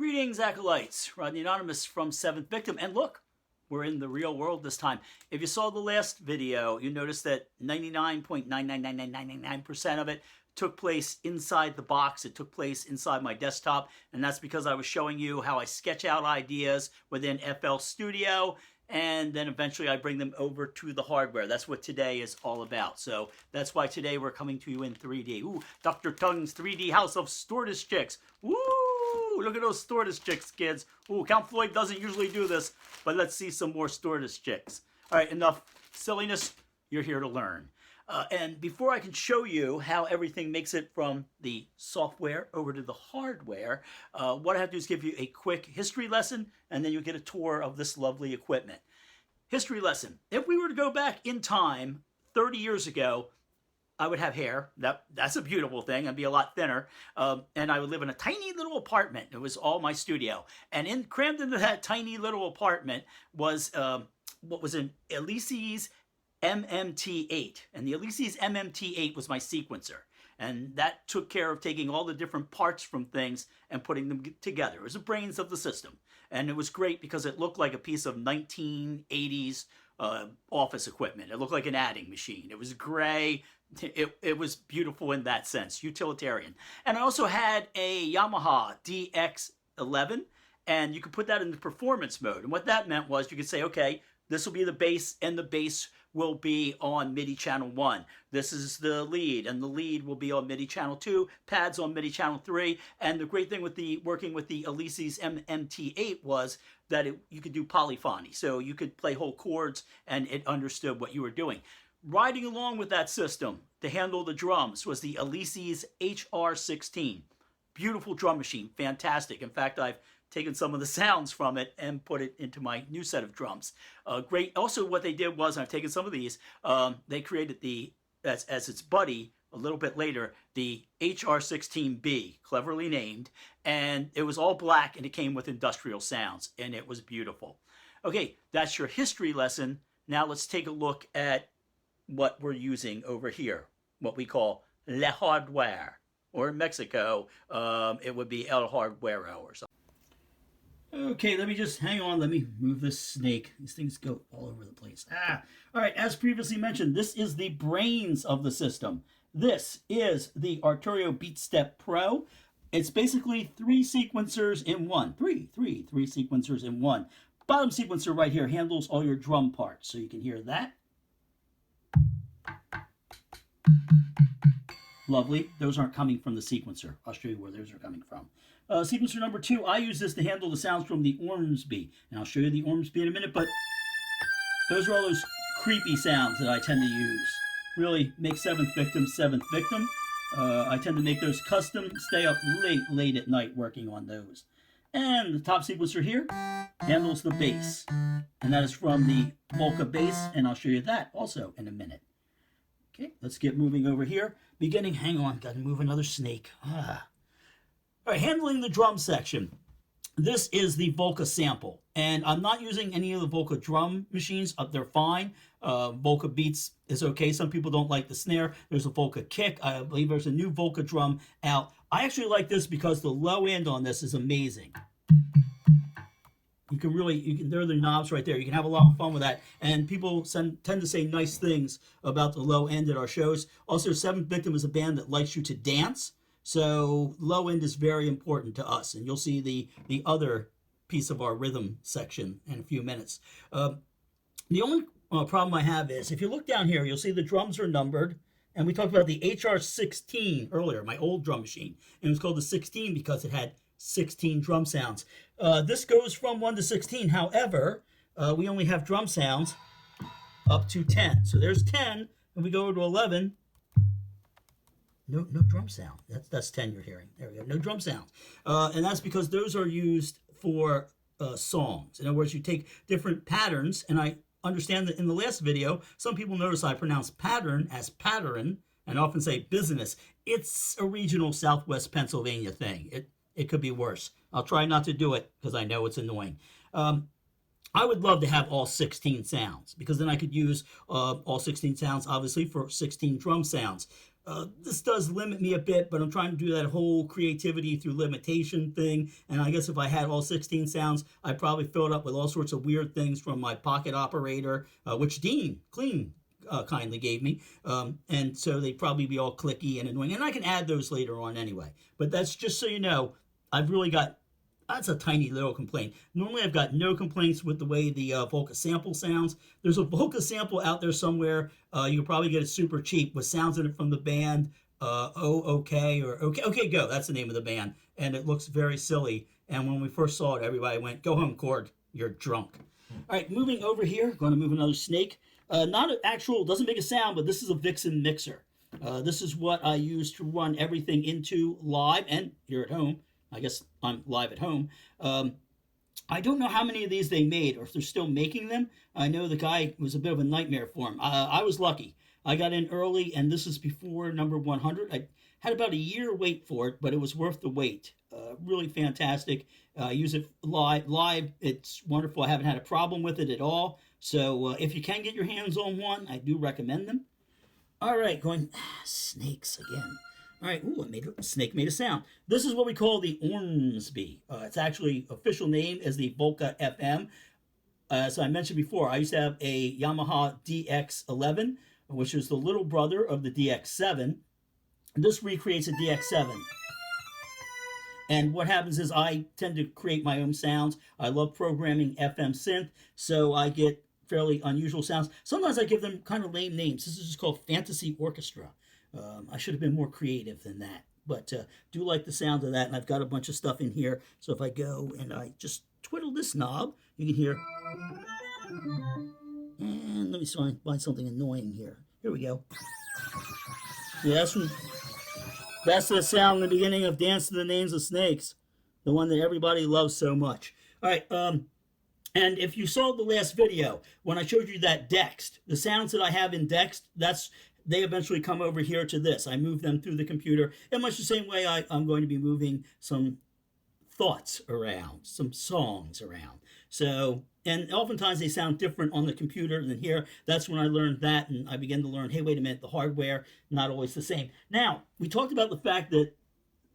Greetings, acolytes. Rodney Anonymous from Seventh Victim. And look, we're in the real world this time. If you saw the last video, you noticed that 99.9999999% of it took place inside the box. It took place inside my desktop, and that's because I was showing you how I sketch out ideas within FL Studio, and then eventually I bring them over to the hardware. That's what today is all about. So that's why today we're coming to you in 3D. Ooh, Dr. Tung's 3D House of Stortis Chicks. Woo! Look at those Stortis Chicks, kids. Ooh, Count Floyd doesn't usually do this, but let's see some more Stortis Chicks. All right, enough silliness. You're here to learn. And before I can show you how everything makes it from the software over to the hardware, what I have to do is give you a quick history lesson, and then you'll get a tour of this lovely equipment. History lesson. If we were to go back in time 30 years ago, I would have hair. That's a beautiful thing. I'd be a lot thinner. And I would live in a tiny little apartment. It was all my studio. And crammed into that tiny little apartment was what was an Alesis MMT8. And the Alesis MMT8 was my sequencer. And that took care of taking all the different parts from things and putting them together. It was the brains of the system. And it was great because it looked like a piece of 1980s office equipment. It looked like an adding machine. It was gray. It was beautiful in that sense, utilitarian. And I also had a Yamaha DX11, and you could put that in the performance mode. And what that meant was you could say, okay, this will be the bass, and the bass will be on MIDI channel 1. This is the lead, and the lead will be on MIDI channel 2, pads on MIDI channel 3. And the great thing with working with the Alesis MMT8 was that you could do polyphony. So you could play whole chords, and it understood what you were doing. Riding along with that system to handle the drums was the Alesis HR16. Beautiful drum machine, fantastic. In fact, I've taken some of the sounds from it and put it into my new set of drums. Great. Also, what they did was, and I've taken some of these, they created as its buddy a little bit later, the HR16B, cleverly named, and it was all black and it came with industrial sounds, and it was beautiful. Okay, that's your history lesson. Now let's take a look at what we're using over here, what we call le hardware, or in Mexico, it would be el hardware or something. Okay, let me just hang on. Let me move this snake. These things go all over the place. All right, as previously mentioned, this is the brains of the system. This is the Arturio BeatStep Pro. It's basically 3 sequencers in one. Three sequencers in one. Bottom sequencer right here handles all your drum parts, so you can hear that. Lovely. Those aren't coming from the sequencer. I'll show you where those are coming from. Sequencer number 2, I use this to handle the sounds from the Ormsby. And I'll show you the Ormsby in a minute, but those are all those creepy sounds that I tend to use. Really make Seventh Victim Seventh Victim. I tend to make those custom, stay up late at night working on those. And the top sequencer here handles the bass. And that is from the Volca bass, and I'll show you that also in a minute. Okay, let's get moving over here. Beginning, hang on, got to move another snake. All right, handling the drum section. This is the Volca sample, and I'm not using any of the Volca drum machines. They're fine. Volca Beats is okay. Some people don't like the snare. There's a Volca kick. I believe there's a new Volca drum out. I actually like this because the low end on this is amazing. There are the knobs right there. You can have a lot of fun with that. And people tend to say nice things about the low end at our shows. Also, Seventh Victim is a band that likes you to dance. So low end is very important to us. And you'll see the other piece of our rhythm section in a few minutes. The only problem I have is, if you look down here, you'll see the drums are numbered. And we talked about the HR16 earlier, my old drum machine. And it was called the 16 because it had 16 drum sounds. This goes from 1 to 16. However, we only have drum sounds up to 10. So there's 10, and we go to 11. No drum sound. That's 10 you're hearing. There we go. No drum sound. And that's because those are used for songs. In other words, you take different patterns, and I understand that in the last video, some people notice I pronounce pattern as pattern and often say business. It's a regional Southwest Pennsylvania thing. It could be worse. I'll try not to do it because I know it's annoying. I would love to have all 16 sounds, because then I could use all 16 sounds, obviously, for 16 drum sounds. This does limit me a bit, but I'm trying to do that whole creativity through limitation thing. And I guess if I had all 16 sounds, I'd probably fill it up with all sorts of weird things from my pocket operator, which Dean Clean kindly gave me. And so they'd probably be all clicky and annoying. And I can add those later on anyway. But that's just so you know, I've really got, that's a tiny little complaint. Normally I've got no complaints with the way the Volca sample sounds. There's a Volca sample out there somewhere. You can probably get it super cheap with sounds in it from the band OK or OK Go. That's the name of the band. And it looks very silly. And when we first saw it, everybody went, "Go home, Cord. You're drunk." All right, moving over here. Going to move another snake. Not an actual, doesn't make a sound, but this is a Vixen mixer. This is what I use to run everything into live and here at home. I guess I'm live at home. I don't know how many of these they made or if they're still making them. I know the guy was a bit of a nightmare for him. I was lucky. I got in early, and this is before number 100. I had about a year wait for it, but it was worth the wait. Really fantastic. Use it live. It's wonderful. I haven't had a problem with it at all. So if you can get your hands on one, I do recommend them. All right, going snakes again. All right, ooh, snake made a sound. This is what we call the Ormsby. Its actually official name is the Volca FM. As I mentioned before, I used to have a Yamaha DX11, which is the little brother of the DX7. This recreates a DX7. And what happens is I tend to create my own sounds. I love programming FM synth, so I get fairly unusual sounds. Sometimes I give them kind of lame names. This is just called Fantasy Orchestra. I should have been more creative than that, but do like the sound of that, and I've got a bunch of stuff in here, so if I go and I just twiddle this knob, you can hear, and let me find something annoying here. Here we go. Yeah, that's the sound in the beginning of Dance to the Names of Snakes, the one that everybody loves so much. All right, and if you saw the last video, when I showed you that Dext, the sounds that I have in Dext, they eventually come over here to this. I move them through the computer in much the same way I'm going to be moving some thoughts around, some songs around. So, and oftentimes they sound different on the computer than here. That's when I learned that, and I began to learn, hey, wait a minute, the hardware, not always the same. Now, we talked about the fact that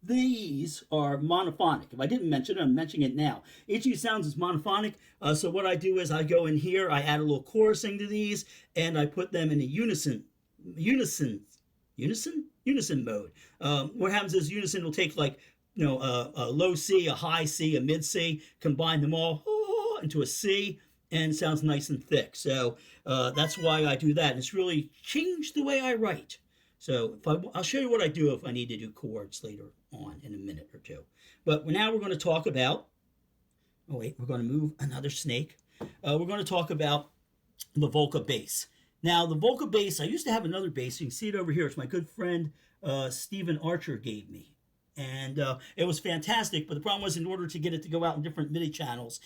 these are monophonic. If I didn't mention it, I'm mentioning it now. Each of these sounds is monophonic. So what I do is I go in here, I add a little chorusing to these, and I put them in a unison mode. What happens is unison will take like, a low C, a high C, a mid C, combine them all into a C, and it sounds nice and thick. So that's why I do that. And it's really changed the way I write. So I'll show you what I do if I need to do chords later on in a minute or two. But now we're going to talk about, we're going to move another snake. We're going to talk about the Volca bass. Now, the Volca bass, I used to have another bass. You can see it over here. It's my good friend Stephen Archer gave me. And it was fantastic, but the problem was in order to get it to go out in different MIDI channels,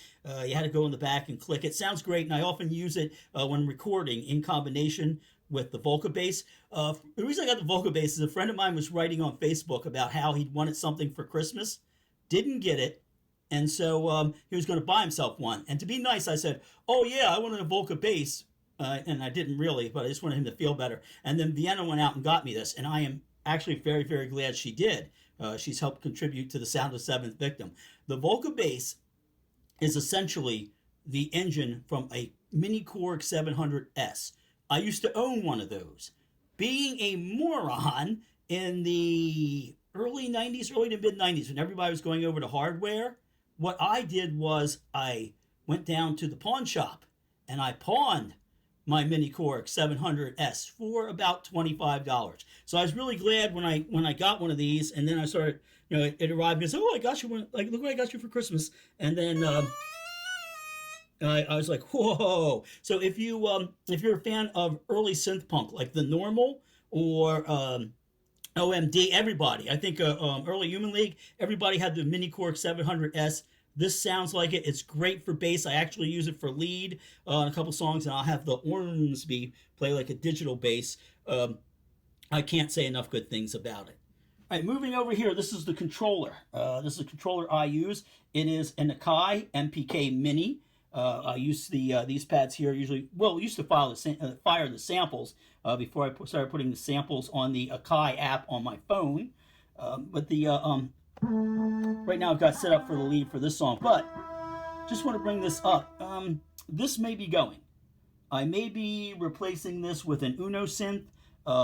you had to go in the back and click. It sounds great, and I often use it when recording in combination with the Volca bass. The reason I got the Volca bass is a friend of mine was writing on Facebook about how he'd wanted something for Christmas, didn't get it, and so he was going to buy himself one. And to be nice, I said, oh yeah, I wanted a Volca bass. And I didn't really, but I just wanted him to feel better. And then Vienna went out and got me this, and I am actually very, very glad she did. She's helped contribute to the sound of Seventh Victim. The Volca bass is essentially the engine from a Mini Korg 700S. I used to own one of those. Being a moron in the early 90s, early to mid 90s, when everybody was going over to hardware, what I did was I went down to the pawn shop and I pawned my Mini Korg 700S for about $25. So I was really glad when I got one of these, and then I started, it arrived and said, oh, I got you one, like, look what I got you for Christmas. And then I was like, whoa. So if you're a fan of early synth punk, like The Normal or OMD, everybody, I think early Human League, everybody had the Mini Korg 700S. This sounds like it. It's great for bass. I actually use it for lead on a couple songs, and I'll have the Ormsby play like a digital bass. I can't say enough good things about it. All right, moving over here, this is the controller. This is the controller I use. It is an Akai MPK Mini. I use these pads here usually. Well, used to fire the samples before I started putting the samples on the Akai app on my phone. But the right now I've got set up for the lead for this song. But just want to bring this up. This may be going. I may be replacing this with an Uno synth,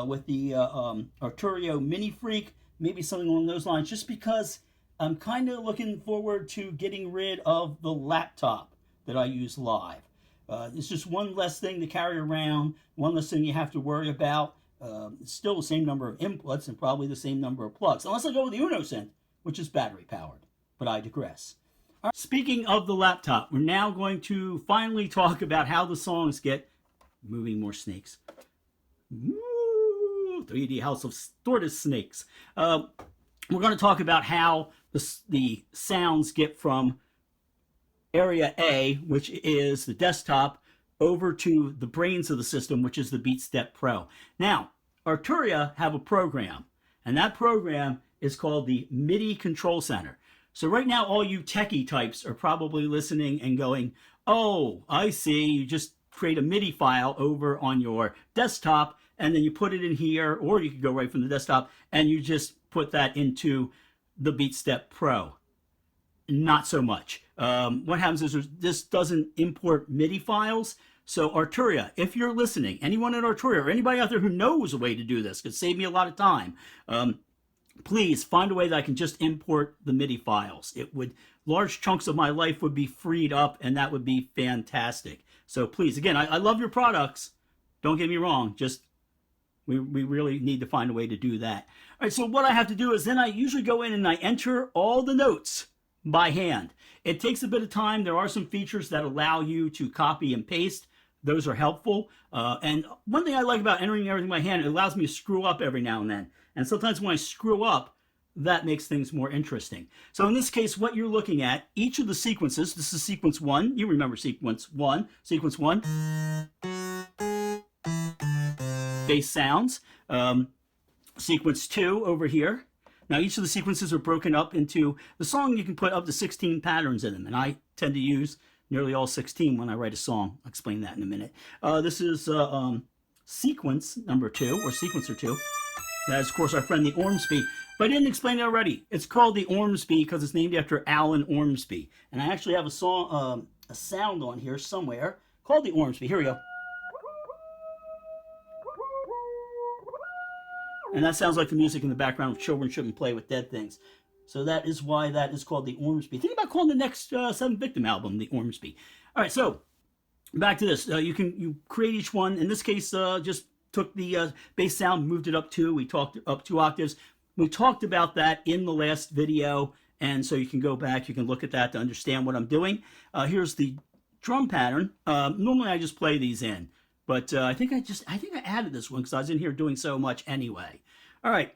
with the Arturio Mini Freak, maybe something along those lines, just because I'm kind of looking forward to getting rid of the laptop that I use live. It's just one less thing to carry around, one less thing you have to worry about. It's still the same number of inputs and probably the same number of plugs, unless I go with the Uno synth, which is battery powered. But I digress. Speaking of the laptop, we're now going to finally talk about how the songs get moving more snakes. Ooh, 3D House of Tortoise Snakes. We're going to talk about how the sounds get from area A, which is the desktop, over to the brains of the system, which is the BeatStep Pro. Now, Arturia have a program, and that program is called the MIDI Control Center. So right now, all you techie types are probably listening and going, oh, I see, you just create a MIDI file over on your desktop, and then you put it in here, or you could go right from the desktop, and you just put that into the BeatStep Pro. Not so much. What happens is this doesn't import MIDI files. So Arturia, if you're listening, anyone at Arturia, or anybody out there who knows a way to do this, could save me a lot of time, please find a way that I can just import the MIDI files. Large chunks of my life would be freed up, and that would be fantastic. So please, again, I love your products. Don't get me wrong. Just we really need to find a way to do that. All right, so what I have to do is then I usually go in and I enter all the notes by hand. It takes a bit of time. There are some features that allow you to copy and paste. Those are helpful. And one thing I like about entering everything by hand, it allows me to screw up every now and then. And sometimes when I screw up, that makes things more interesting. So in this case, what you're looking at, each of the sequences, this is sequence 1. You remember sequence 1. Sequence 1, bass sounds. Sequence 2 over here. Now each of the sequences are broken up into, the song you can put up to 16 patterns in them. And I tend to use nearly all 16 when I write a song. I'll explain that in a minute. This is sequence number 2, or sequencer 2. That is, of course, our friend the Ormsby. But I didn't explain it already. It's called the Ormsby because it's named after Alan Ormsby. And I actually have a song, a sound on here somewhere called the Ormsby. Here we go. And that sounds like the music in the background of Children Shouldn't Play with Dead Things. So that is why that is called the Ormsby. Think about calling the next Seven Victim album the Ormsby. All right, so back to this. You create each one. In this case, just took the bass sound, moved it up 2. We talked up 2 octaves. We talked about that in the last video, and so you can go back, you can look at that to understand what I'm doing. Here's the drum pattern. Normally I just play these in, but I think I added this one because I was in here doing so much anyway. All right,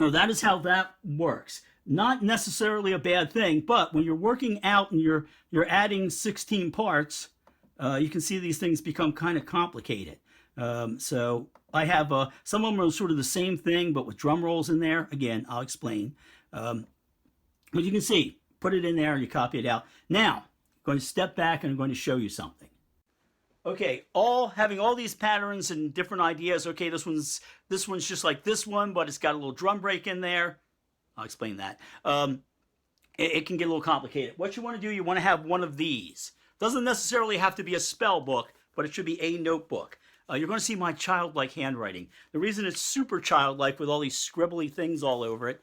now that is how that works. Not necessarily a bad thing, but when you're working out and you're adding 16 parts, you can see these things become kind of complicated. So I have some of them are sort of the same thing, but with drum rolls in there. Again, I'll explain. But you can see, put it in there and you copy it out. Now, I'm going to step back and I'm going to show you something. Okay, having all these patterns and different ideas. Okay, this one's just like this one, but it's got a little drum break in there. I'll explain that. It can get a little complicated. What you want to do, you want to have one of these. Doesn't necessarily have to be a spell book, but it should be a notebook. You're going to see my childlike handwriting. The reason it's super childlike with all these scribbly things all over it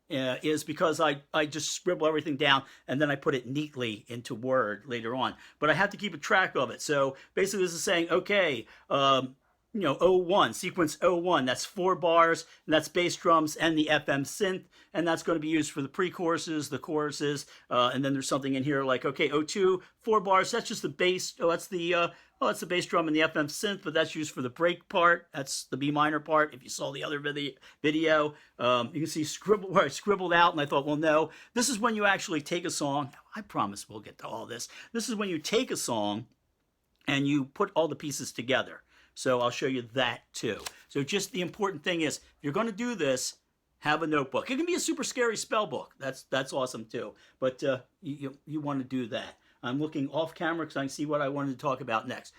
is because I just scribble everything down and then I put it neatly into Word later on. But I have to keep a track of it. So basically this is saying, okay, 01, sequence 01, that's 4 bars, and that's bass drums and the FM synth, and that's going to be used for the pre-choruses, the choruses, and then there's something in here like, okay, 02, 4 bars, that's just the bass, that's the bass drum and the FM synth, but that's used for the break part, that's the B minor part. If you saw the other video, you can see where I scribbled out, and I thought, well, no, this is when you actually take a song. I promise we'll get to all this. This is when you take a song and you put all the pieces together. So I'll show you that too. So just the important thing is, if you're going to do this, have a notebook. It can be a super scary spell book. That's awesome too. But you want to do that. I'm looking off camera because I can see what I wanted to talk about next.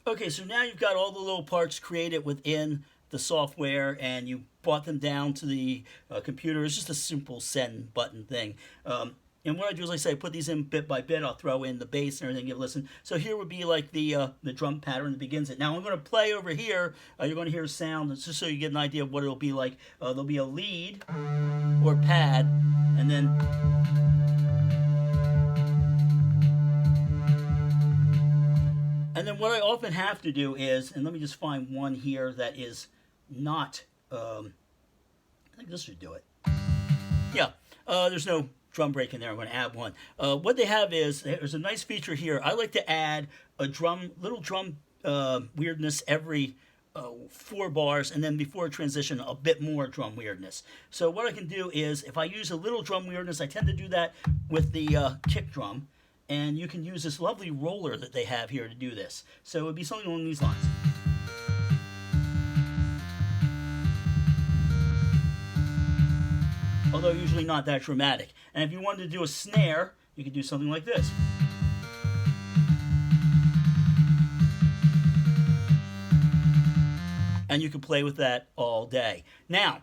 Okay, so now you've got all the little parts created within the software, and you brought them down to the computer. It's just a simple send button thing. And what I do is, like I say, I put these in bit by bit. I'll throw in the bass and everything, give a listen. So here would be like the drum pattern that begins it. Now I'm going to play over here. You're going to hear a sound, just so you get an idea of what it'll be like. There'll be a lead or pad, and then what I often have to do is, and let me just find one here that is not, I think this should do it. Yeah, there's no drum break in there. I'm going to add one. What they have is, there's a nice feature here. I like to add a little drum weirdness every 4 bars, and then before transition, a bit more drum weirdness. So what I can do is, if I use a little drum weirdness, I tend to do that with the kick drum. And you can use this lovely roller that they have here to do this. So it would be something along these lines. Although usually not that dramatic. And if you wanted to do a snare, you could do something like this. And you can play with that all day. Now,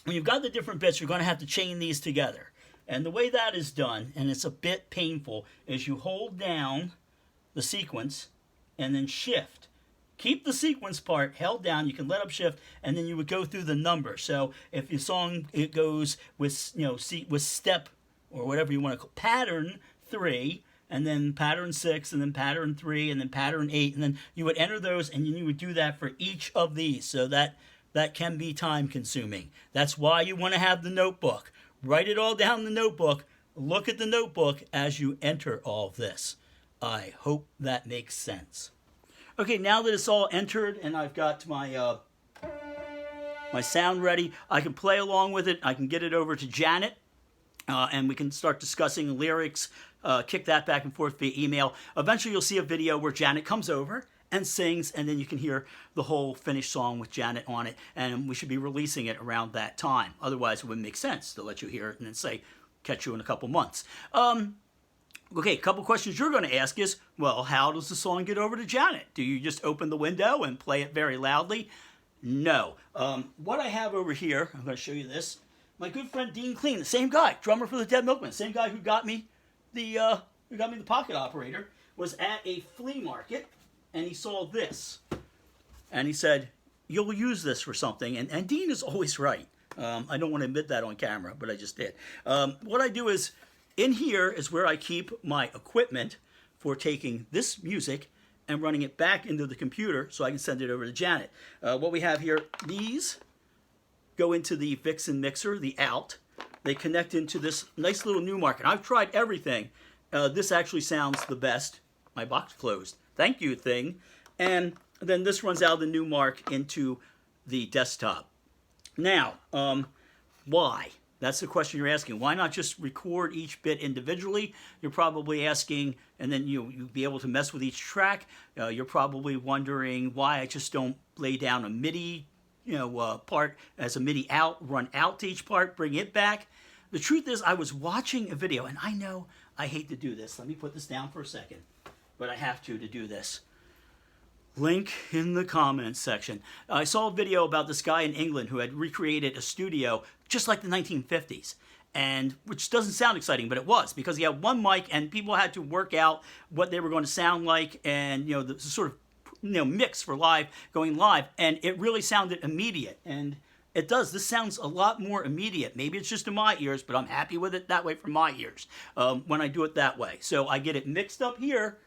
when you've got the different bits, you're going to have to chain these together. And the way that is done, and it's a bit painful, is you hold down the sequence and then shift. Keep the sequence part held down. You can let up shift, and then you would go through the number. So if your song, it goes with, with step, or whatever you want to call pattern 3, and then pattern 6, and then pattern 3, and then pattern 8, and then you would enter those, and you would do that for each of these. So that can be time consuming. That's why you want to have the notebook. Write it all down in the notebook. Look at the notebook as you enter all of this. I hope that makes sense. Okay, now that it's all entered and I've got my my sound ready, I can play along with it. I can get it over to Janet, and we can start discussing lyrics, kick that back and forth via email. Eventually you'll see a video where Janet comes over and sings, and then you can hear the whole finished song with Janet on it, and we should be releasing it around that time. Otherwise, it wouldn't make sense to let you hear it and then say, catch you in a couple months. Okay, a couple questions you're going to ask is, well, how does the song get over to Janet? Do you just open the window and play it very loudly? No. What I have over here, I'm going to show you this. My good friend Dean Clean, the same guy, drummer for the Dead Milkmen, same guy who got me the pocket operator, was at a flea market, and he saw this, and he said, you'll use this for something, and Dean is always right. I don't want to admit that on camera, but I just did. What I do is, in here is where I keep my equipment for taking this music and running it back into the computer so I can send it over to Janet. What we have here, these go into the Vixen mixer, the out. They connect into this nice little Newmark. I've tried everything. This actually sounds the best. My box closed. Thank you, thing. And then this runs out of the Newmark into the desktop. Now, why? That's the question you're asking. Why not just record each bit individually? You're probably asking, and then you'll be able to mess with each track. You're probably wondering why I just don't lay down a MIDI part as a MIDI out, run out to each part, bring it back. The truth is, I was watching a video, and I know I hate to do this. Let me put this down for a second. But I have to do this. Link in the comments section. I saw a video about this guy in England who had recreated a studio just like the 1950s, and which doesn't sound exciting, but it was, because he had one mic and people had to work out what they were going to sound like, and the sort of mix for going live, and it really sounded immediate, and it does. This sounds a lot more immediate. Maybe it's just in my ears, but I'm happy with it that way for my ears when I do it that way. So I get it mixed up here.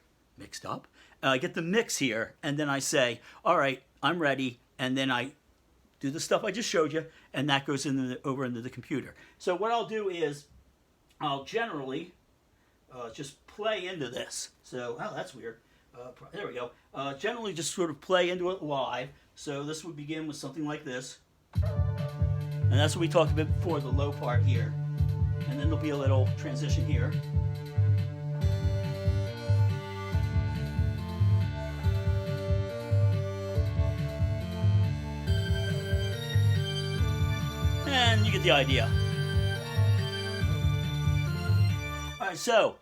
I get the mix here, and then I say, all right, I'm ready, and then I do the stuff I just showed you, and that goes over into the computer. So what I'll do is I'll generally just play into this. So, oh, that's weird. There we go. Generally just sort of play into it live. So this would begin with something like this. And that's what we talked about before, the low part here. And then there'll be a little transition here. And you get the idea. Alright, so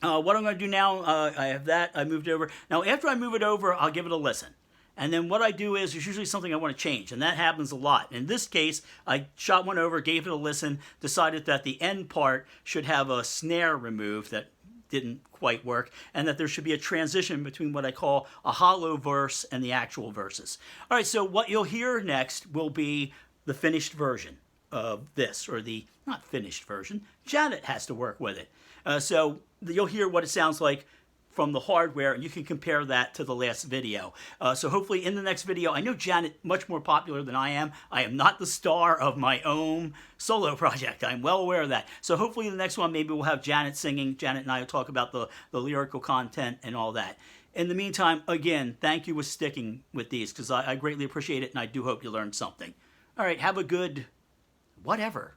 What I'm going to do now, I have that. I moved over. Now, after I move it over, I'll give it a listen. And then what I do is there's usually something I want to change, and that happens a lot. In this case, I shot one over, gave it a listen, decided that the end part should have a snare removed that didn't quite work, and that there should be a transition between what I call a hollow verse and the actual verses. All right, so what you'll hear next will be the finished version of this, or the not finished version. Janet has to work with it. So you'll hear what it sounds like from the hardware, and you can compare that to the last video. So hopefully in the next video, I know Janet much more popular than I am. I am not the star of my own solo project. I'm well aware of that. So hopefully in the next one, maybe we'll have Janet singing. Janet and I will talk about the lyrical content and all that. In the meantime, again, thank you for sticking with these, because I greatly appreciate it, and I do hope you learned something. All right, have a good whatever.